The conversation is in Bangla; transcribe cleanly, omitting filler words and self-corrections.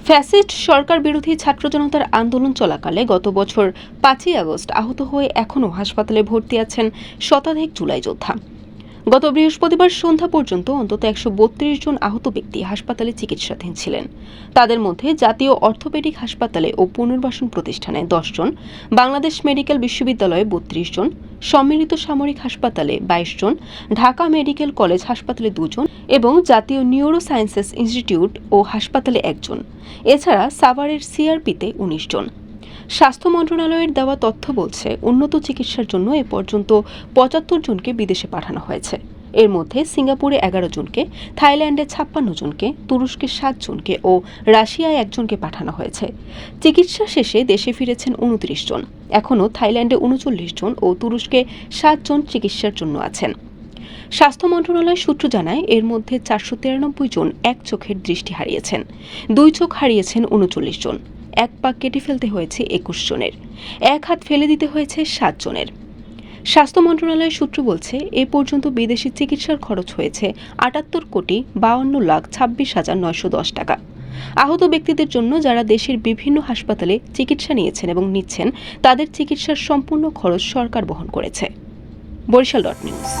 ফ্যাসিস্ট সরকার বিরোধী ছাত্র জনতার আন্দোলন চলাকালে গত বছর ৫ই আগস্ট আহত হয়ে এখনও হাসপাতালে ভর্তি আছেন শতাধিক জুলাই যোদ্ধা। গত বৃহস্পতিবার সন্ধ্যা পর্যন্ত অন্তত ১৩২ জন আহত ব্যক্তি হাসপাতালে চিকিৎসাধীন ছিলেন। তাদের মধ্যে জাতীয় অর্থোপেডিক হাসপাতালে ও পুনর্বাসন প্রতিষ্ঠানে ১০ জন, বাংলাদেশ মেডিকেল বিশ্ববিদ্যালয়ে ৩২ জন, সম্মিলিত সামরিক হাসপাতালে ২২ জন, ঢাকা মেডিকেল কলেজ হাসপাতালে ২ জন এবং জাতীয় নিউরো সায়েন্সেস ইনস্টিটিউট ও হাসপাতালে ১ জন। এছাড়া সাভারের সিআরপিতে ১৯ জন। স্বাস্থ্য মন্ত্রণালয়ের দেওয়া তথ্য বলছে, উন্নত চিকিৎসার জন্য এ পর্যন্ত ৭৫ জনকে বিদেশে পাঠানো হয়েছে। এর মধ্যে সিঙ্গাপুরে ১১ জনকে, থাইল্যান্ডে ৫৬ জনকে, তুরস্কে ৭ জনকে ও রাশিয়ায় ১ জনকে পাঠানো হয়েছে। চিকিৎসা শেষে দেশে ফিরেছেন ২৯ জন। এখনও থাইল্যান্ডে ৩৯ জন ও তুরস্কে ৭ জন চিকিৎসার জন্য আছেন। স্বাস্থ্য মন্ত্রণালয় সূত্র জানায়, এর মধ্যে ৪৯৩ জন এক চোখের দৃষ্টি হারিয়েছেন, ২ চোখ হারিয়েছেন ৩৯ জন, ১ পা কেটে ফেলতে হয়েছে ২১ জনের, ১ হাত ফেলে দিতে হয়েছে ৭ জনের। স্বাস্থ্য মন্ত্রণালয়ের সূত্র বলছে, এ পর্যন্ত বিদেশি চিকিৎসার খরচ হয়েছে ৭৮,৫২,২৬,৯১০ টাকা। আহত ব্যক্তিদের জন্য যারা দেশের বিভিন্ন হাসপাতালে চিকিৎসা নিয়েছেন এবং নিচ্ছেন, তাদের চিকিৎসার সম্পূর্ণ খরচ সরকার বহন করেছে। বরিশাল.নিউজ।